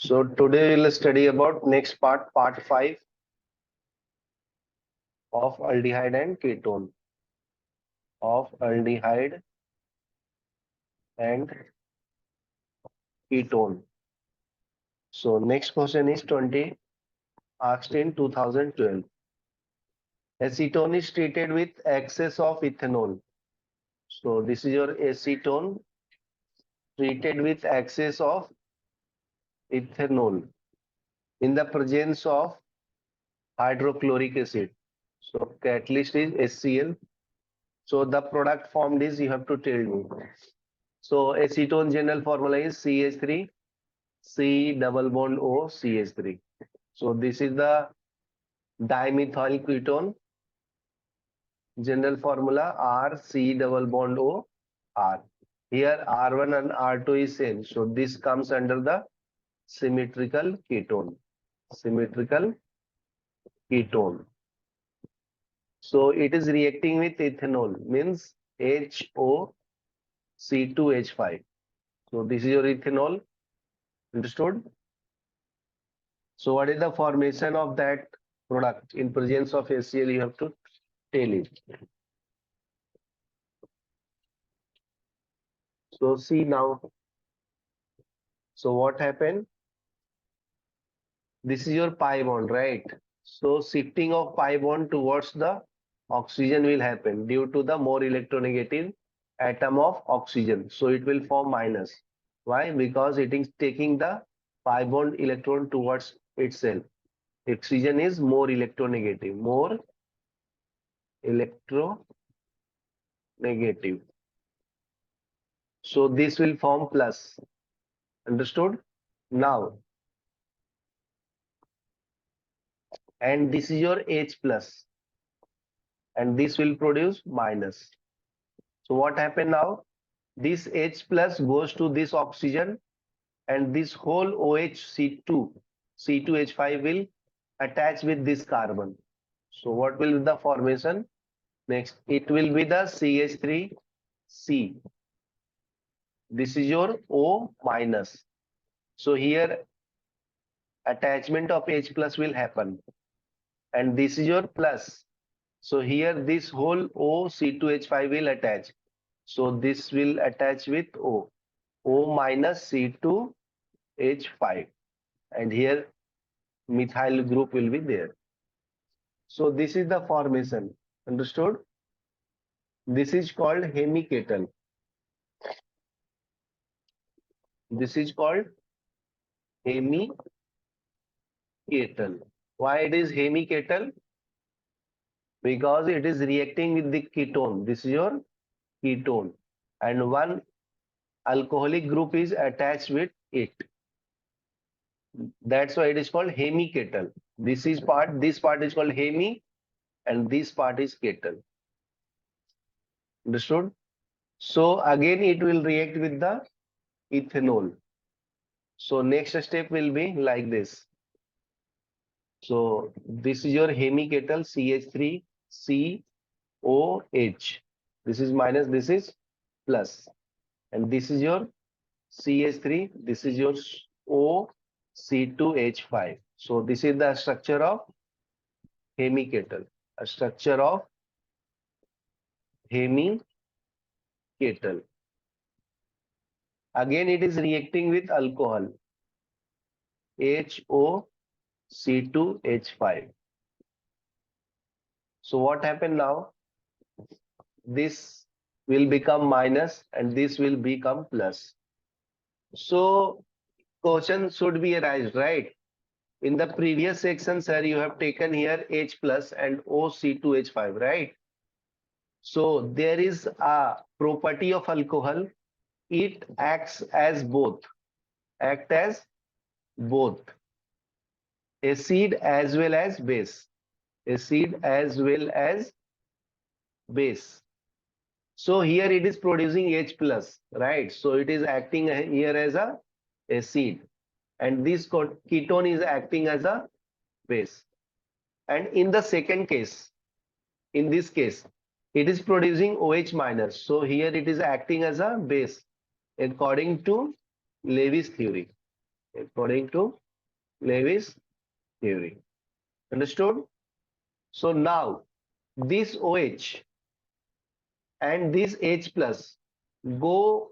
So today we'll study about next part 5 of aldehyde and ketone. Of aldehyde and ketone. So next question is 20, asked in 2012. Acetone is treated with excess of ethanol. So this is your acetone treated with excess of ethanol in the presence of hydrochloric acid. So catalyst is HCl. So the product formed is, you have to tell me. So acetone general formula is CH3 C double bond O CH3. So this is the dimethyl ketone. General formula R C double bond O R. Here R1 and R2 is same. So this comes under the symmetrical ketone. Symmetrical ketone. So it is reacting with ethanol, means HOC2H5. So this is your ethanol. Understood? So what is the formation of that product in presence of HCl? You have to tell it. So see now. So what happened? This is your pi bond, right? So shifting of pi bond towards the oxygen will happen due to the more electronegative atom of oxygen. So it will form minus. Why? Because it is taking the pi bond electron towards itself. Oxygen is more electronegative, more electronegative. So this will form plus. Understood? Now, and this is your H plus, and this will produce minus. So what happened now? This H plus goes to this oxygen, and this whole OHC2, C2H5 will attach with this carbon. So what will be the formation? Next, it will be the CH3C. This is your O minus. So here attachment of H plus will happen. And this is your plus. So here this whole O C2H5 will attach. So this will attach with O. O minus C2H5. And here methyl group will be there. So this is the formation. Understood? This is called hemiketal. This is called hemiketal. Why it is hemiketal? Because it is reacting with the ketone. This is your ketone. And one alcoholic group is attached with it. That's why it is called hemiketal. This part is called hemi, and this part is ketal. Understood? So again it will react with the ethanol. So next step will be like this. So this is your hemiketal CH3COH. This is minus, this is plus. And this is your CH3, this is your OC2H5. So this is the structure of hemiketal. A structure of hemiketal. Again it is reacting with alcohol, HOC2H5. So what happened now? This will become minus and this will become plus. So question should be arised, right? In the previous section, sir, you have taken here H plus and OC2H5, right? So there is a property of alcohol. It acts as both. Act as both acid as well as base. Acid as well as base. So here it is producing H plus, right? So it is acting here as a acid, and this ketone is acting as a base. And in the second case, in this case, it is producing OH minus. So here it is acting as a base according to Levy's theory. according to Lewis theory. Understood? So now this OH and this H plus go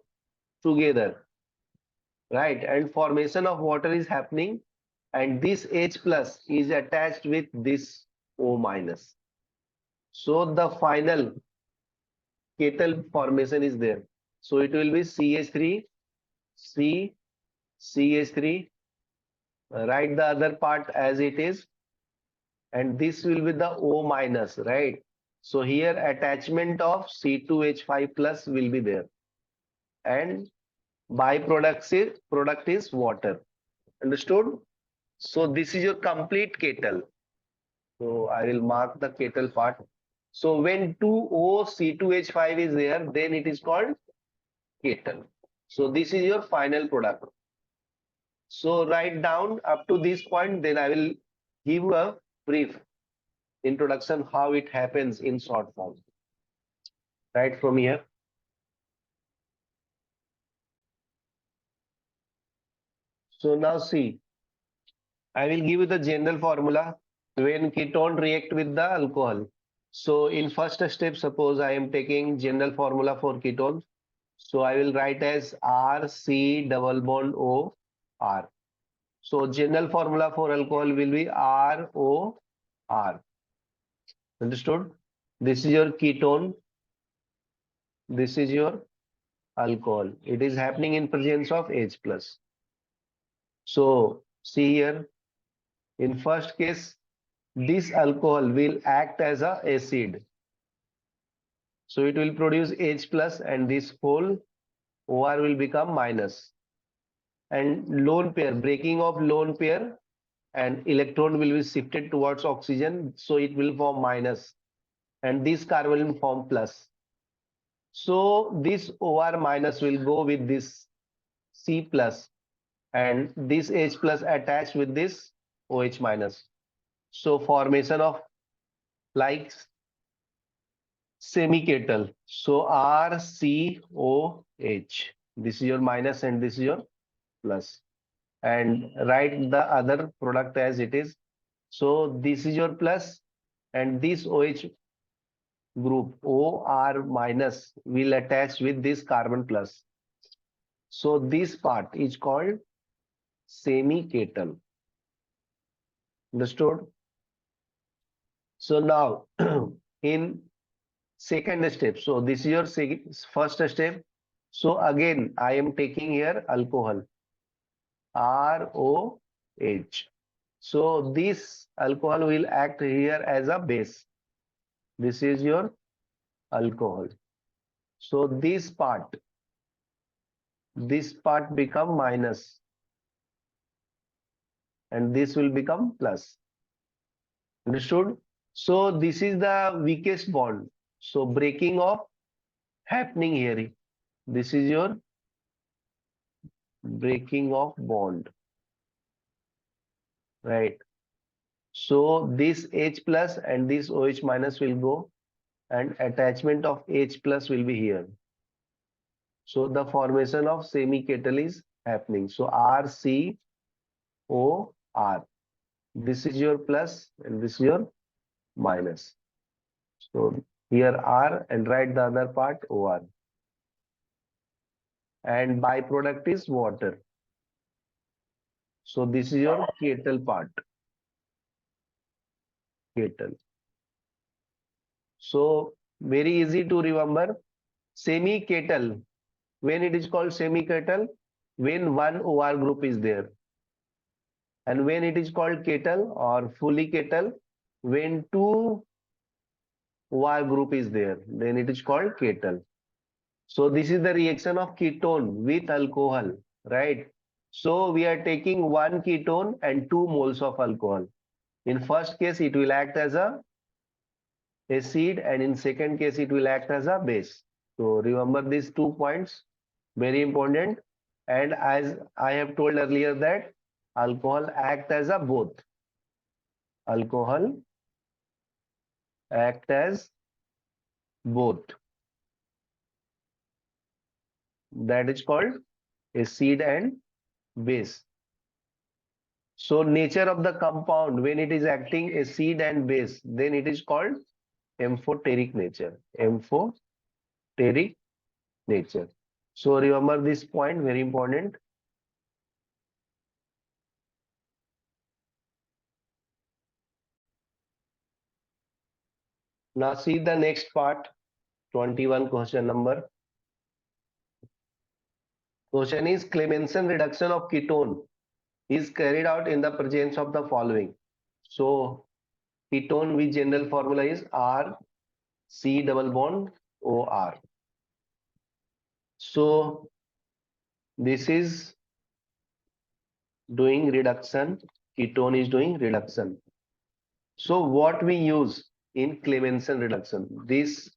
together, right? And formation of water is happening, and this H plus is attached with this O minus. So the final kettle formation is there. So it will be CH3, C, CH3. Write the other part as it is, and this will be the O minus, right? So here attachment of C2H5 plus will be there, and product is water. Understood? So this is your complete kettle. So I will mark the kettle part. So when 2OC2H5 is there, then it is called kettle. So this is your final product. So write down up to this point, then I will give a brief introduction how it happens in short form. Right from here. So now see, I will give you the general formula when ketone react with the alcohol. So in first step, suppose I am taking general formula for ketone. So I will write as RC double bond O R. So general formula for alcohol will be ROR. Understood? This is your ketone. This is your alcohol. It is happening in presence of H plus. So see here, in first case, this alcohol will act as a acid. So it will produce H plus and this whole OR will become minus. And lone pair, breaking of lone pair, and electron will be shifted towards oxygen. So it will form minus and this carbon will form plus. So this OR minus will go with this C plus and this H plus attached with this OH minus. So formation of like semi-kettle. So RCOH. This is your minus and this is your plus. And write the other product as it is. So this is your plus and this OH group OR minus will attach with this carbon plus. So this part is called semi-kettle. Understood? So now in second step, so this is your first step. So again, I am taking here alcohol, ROH. So this alcohol will act here as a base. This is your alcohol. So this part become minus and this will become plus. Understood? So this is the weakest bond. So breaking of happening here. This is your breaking of bond, right? So this H plus and this OH minus will go and attachment of H plus will be here. So the formation of semi-kettle is happening. So RCOR. This is your plus and this is your minus. So here R and write the other part OR. And byproduct is water. So this is your kettle part. Kettle. So very easy to remember. Semi-kettle. When it is called semi-kettle? When one OR group is there. And when it is called kettle or fully kettle? When two OR group is there. Then it is called kettle. So this is the reaction of ketone with alcohol, right? So we are taking one ketone and 2 moles of alcohol. In first case, it will act as a acid, and in second case, it will act as a base. So remember these 2 points, very important. And as I have told earlier that alcohol act as a both. Alcohol act as both. That is called acid and base. So nature of the compound when it is acting acid and base, then it is called amphoteric nature. Amphoteric nature. So remember this point, very important. Now see the next part, 21 question number. Question is Clemmensen reduction of ketone is carried out in the presence of the following. So ketone with general formula is R C double bond OR. So this is doing reduction, ketone is doing reduction. So what we use in Clemmensen reduction? This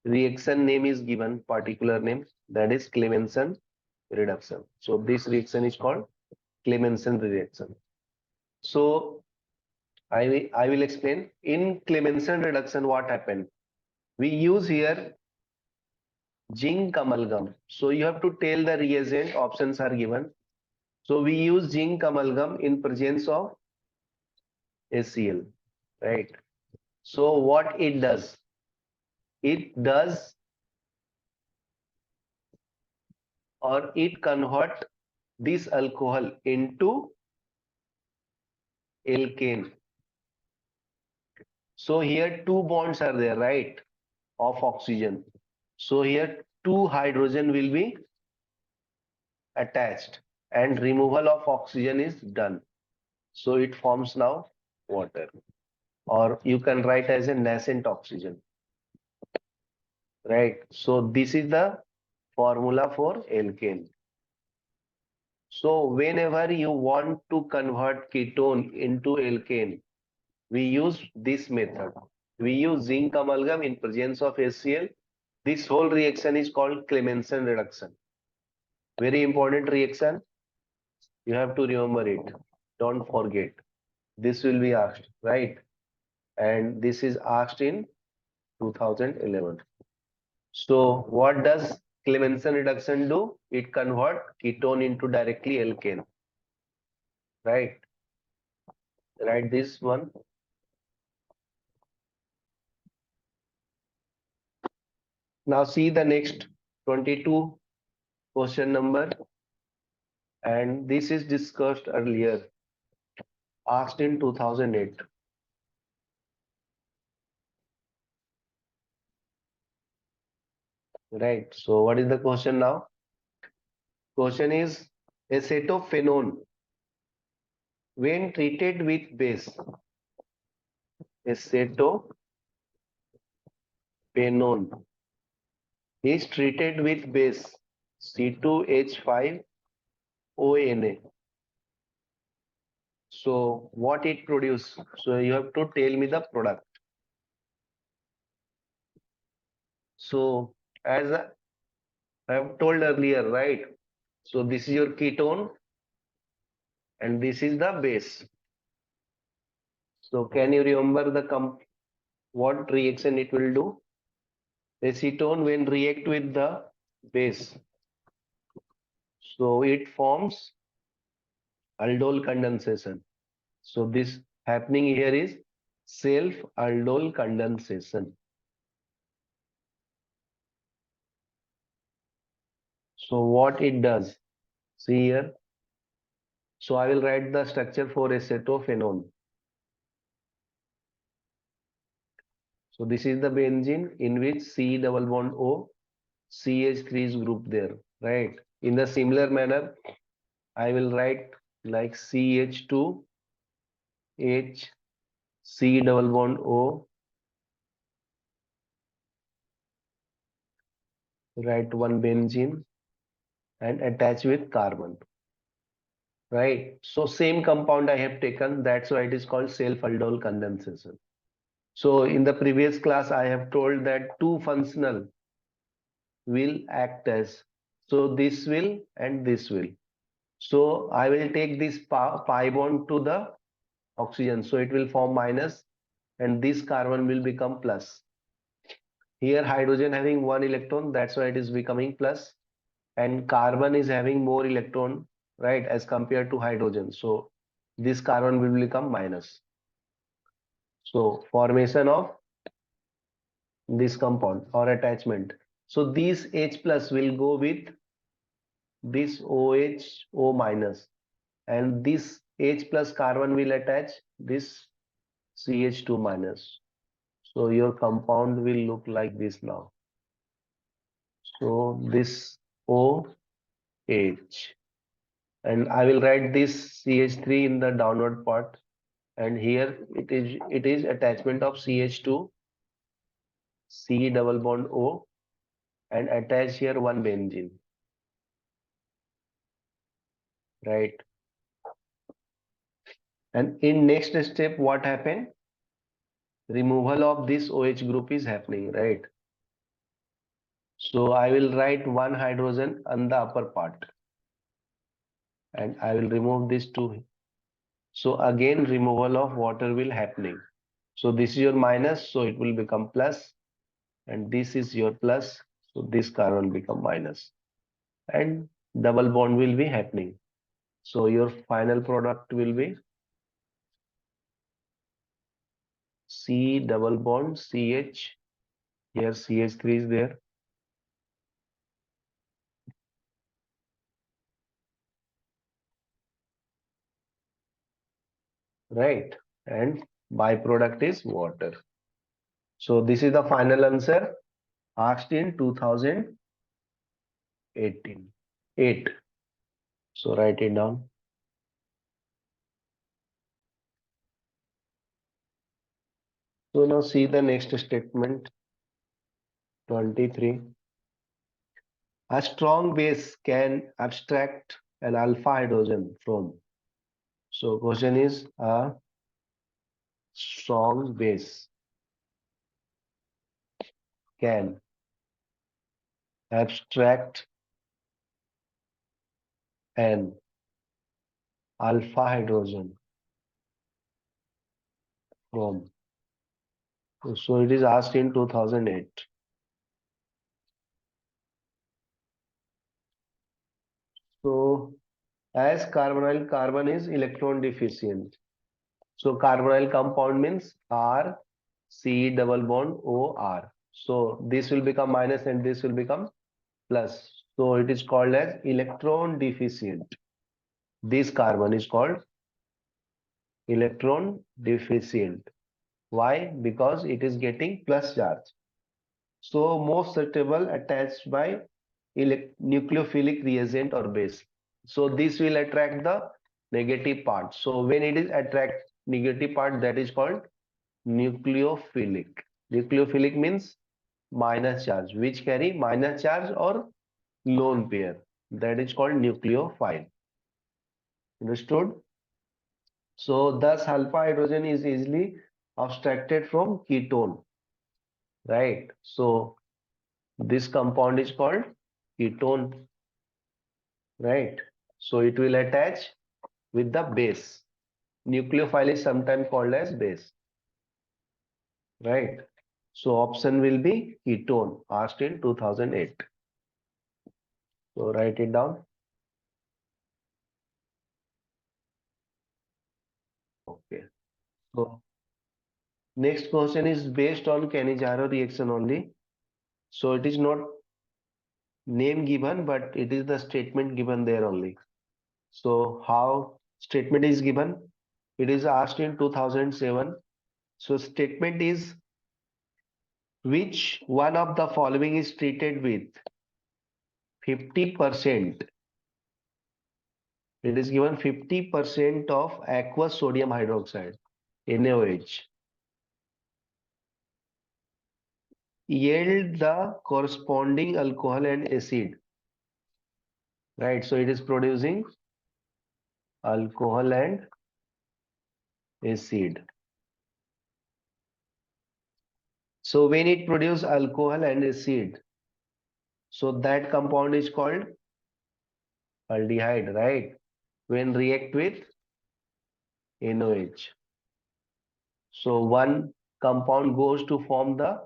reaction name is given, particular name, that is Clemmensen reduction. So this reaction is called Clemmensen reaction. So I will explain. In Clemmensen reduction, what happened? We use here zinc amalgam. So you have to tell the reagent, options are given. So we use zinc amalgam in presence of HCl, right? So what it does? It does, or it convert this alcohol into alkane. So here two bonds are there, right? Of oxygen. So here two hydrogen will be attached and removal of oxygen is done. So it forms now water, or you can write as a nascent oxygen, right? So this is the formula for alkane. So whenever you want to convert ketone into alkane, we use this method. We use zinc amalgam in presence of HCl. This whole reaction is called Clemmensen reduction. Very important reaction. You have to remember it. Don't forget. This will be asked, right? And this is asked in 2011. So what does Clemmensen reduction do? It convert ketone into directly alkane, right? Write this one. Now see the next 22 question number, and this is discussed earlier, asked in 2008. Right. So what is the question now? Question is acetophenone when treated with base. Acetophenone is treated with base C2H5ONA. So what it produce? So you have to tell me the product. So as I have told earlier, right? So this is your ketone and this is the base. So can you remember the what reaction it will do? Acetone when react with the base. So it forms aldol condensation. So this happening here is self aldol condensation. So what it does? See here. So I will write the structure for acetophenone. So this is the benzene in which C double bond O, CH3 is group there, right? In the similar manner, I will write like CH2, H, C double bond O, write one benzene and attach with carbon, right? So same compound I have taken, that's why it is called self-aldol condensation. So in the previous class, I have told that two functional will act as, so this will and this will. So I will take this pi bond to the oxygen, so it will form minus and this carbon will become plus. Here hydrogen having one electron, that's why it is becoming plus, and carbon is having more electron, right, as compared to hydrogen. So this carbon will become minus. So formation of this compound or attachment. So this H plus will go with this OH O minus, and this H plus carbon will attach this CH2 minus. So your compound will look like this now. So this OH, and I will write this CH3 in the downward part, and here it is attachment of CH2 C double bond O, and attach here one benzene, right? And in next step, what happened? Removal of this OH group is happening, right? So I will write one hydrogen on the upper part, and I will remove this two. So again, removal of water will happening. So this is your minus, so it will become plus, and this is your plus, so this carbon become minus, and double bond will be happening. So your final product will be C double bond CH. Here CH3 is there. Right? And byproduct is water. So this is the final answer asked in 2018. 8. So write it down. So now see the next statement 23. A strong base can abstract an alpha hydrogen from. So question is a strong base can abstract an alpha hydrogen from. So it is asked in 2008. So as carbonyl carbon is electron deficient. So carbonyl compound means R C double bond O R. So this will become minus and this will become plus. So it is called as electron deficient. This carbon is called electron deficient. Why? Because it is getting plus charge. So most suitable attached by nucleophilic reagent or base. So this will attract the negative part. So when it is attract negative part, that is called nucleophilic. Nucleophilic means minus charge, which carry minus charge or lone pair. That is called nucleophile. Understood? So thus alpha hydrogen is easily abstracted from ketone, right? So this compound is called ketone, right? So it will attach with the base. Nucleophile is sometimes called as base, right? So option will be ketone, asked in 2008. So write it down. Okay. So next question is based on Cannizzaro reaction only. So it is not name given, but it is the statement given there only. So how statement is given? It is asked in 2007. So statement is which one of the following is treated with 50%. It is given 50% of aqueous sodium hydroxide, NaOH. Yield the corresponding alcohol and acid. Right, so it is producing alcohol and acid. So when it produces alcohol and acid, so that compound is called aldehyde, right? When react with NaOH. So one compound goes to form the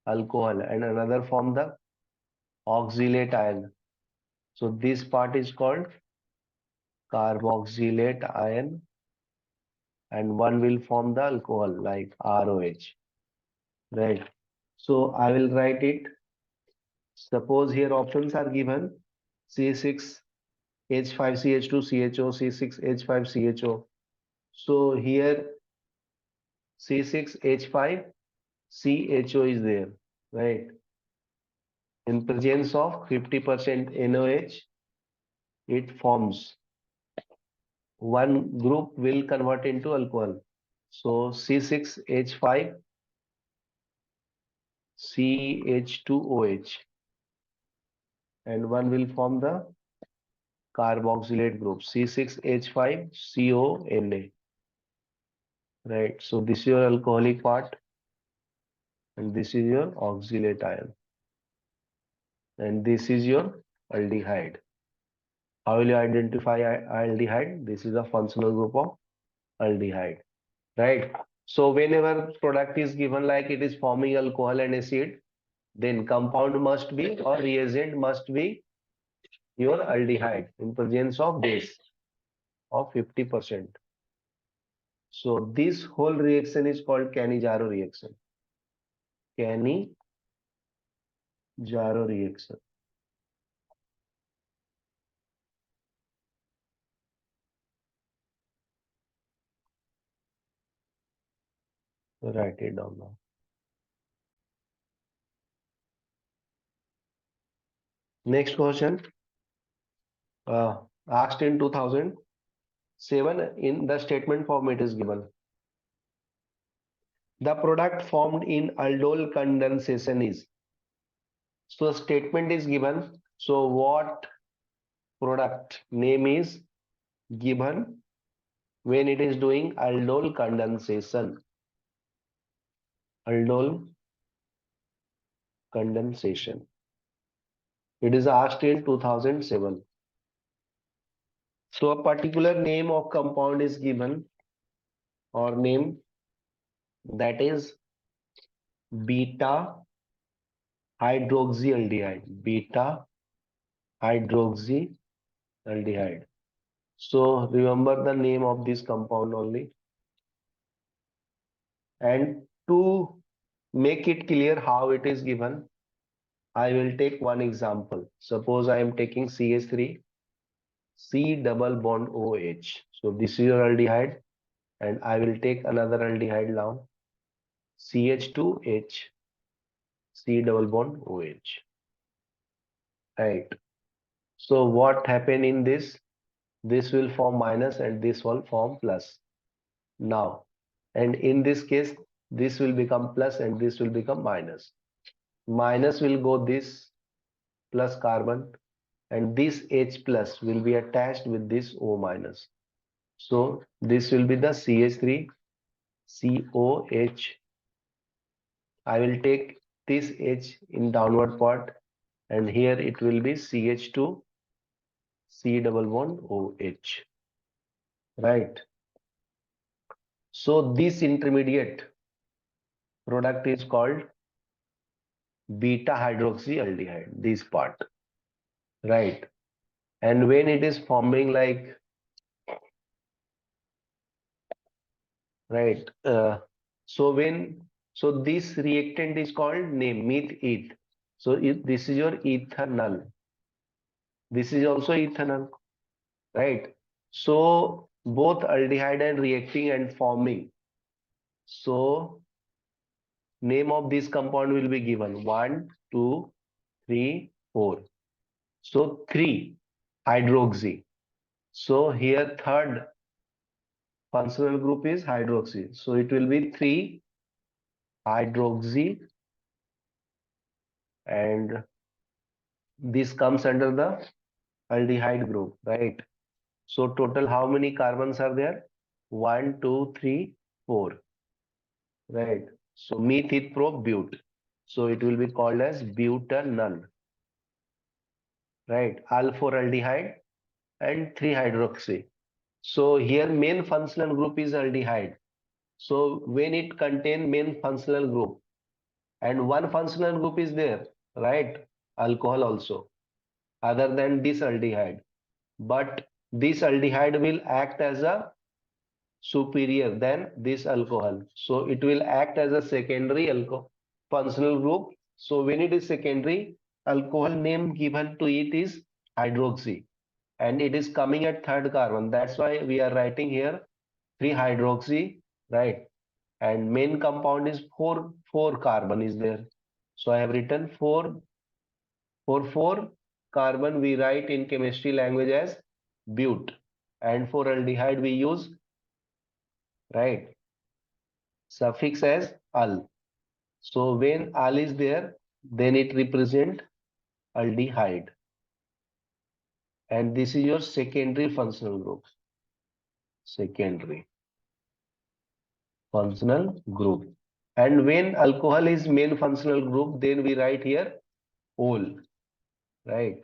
alcohol and another form the oxalate ion. So this part is called carboxylate ion, and one will form the alcohol like ROH, right? So I will write it. Suppose here options are given C6H5CH2 CHO, C6H5 CHO. So here C6H5 CHO is there, right? In presence of 50% NOH, it forms one group will convert into alcohol. So C6H5 CH2OH and one will form the carboxylate group C6H5 CONA, right? So this is your alcoholic part and this is your oxalate ion and this is your aldehyde. How will you identify aldehyde? This is a functional group of aldehyde, right? So whenever product is given like it is forming alcohol and acid, then compound must be or reagent must be your aldehyde in presence of base of 50%. So this whole reaction is called Cannizzaro reaction. Cannizzaro reaction. Write it down now. Next question, asked in 2007 in the statement form it is given. The product formed in aldol condensation is. So statement is given. So what product name is given when it is doing aldol condensation? Aldol condensation. It is asked in 2007. So a particular name of compound is given or name that is beta hydroxyaldehyde. Beta hydroxyaldehyde. So remember the name of this compound only. And to make it clear how it is given, I will take one example. Suppose I am taking CH3, C double bond OH. So this is your aldehyde and I will take another aldehyde now, CH2H, C double bond OH. Right. So what happened in this? This will form minus and this will form plus. Now, and in this case, this will become plus and this will become minus. Minus will go this plus carbon and this H plus will be attached with this O minus. So this will be the CH3 COH. I will take this H in downward part and here it will be CH2 C double bond OH. Right. So this intermediate product is called beta hydroxyaldehyde, this part. Right. And when it is forming like, right, so this reactant is called name meth. So this is your ethanol. This is also ethanol, right? So both aldehyde and reacting and forming. So name of this compound will be given 1, 2, 3, 4. So 3 hydroxy. So here third functional group is hydroxy. So it will be 3 hydroxy and this comes under the aldehyde group, right? So total how many carbons are there? 1, 2, 3, 4, right? So meth pro but. So it will be called as butanol, right? Alpha-aldehyde and 3-hydroxy. So here main functional group is aldehyde. So when it contain main functional group and one functional group is there, right? Alcohol also, other than this aldehyde. But this aldehyde will act as a superior than this alcohol. So it will act as a secondary alcohol functional group. So when it is secondary, alcohol name given to it is hydroxy, and it is coming at third carbon. That's why we are writing here 3-hydroxy, right? And main compound is 4 carbon is there. So I have written 4 for 4 carbon we write in chemistry language as but, and for aldehyde we use, right, suffix as al. So when al is there, then it represent aldehyde, and this is your secondary functional group. Secondary functional group. And when alcohol is main functional group, then we write here ol, right?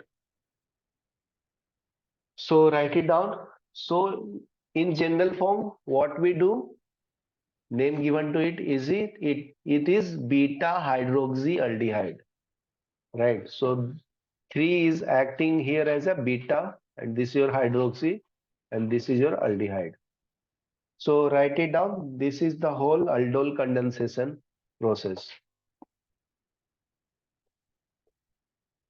So write it down. So in general form, what we do, name given to it is it is beta hydroxyaldehyde, right? So 3 is acting here as a beta, and this is your hydroxy, and this is your aldehyde. So write it down. This is the whole aldol condensation process.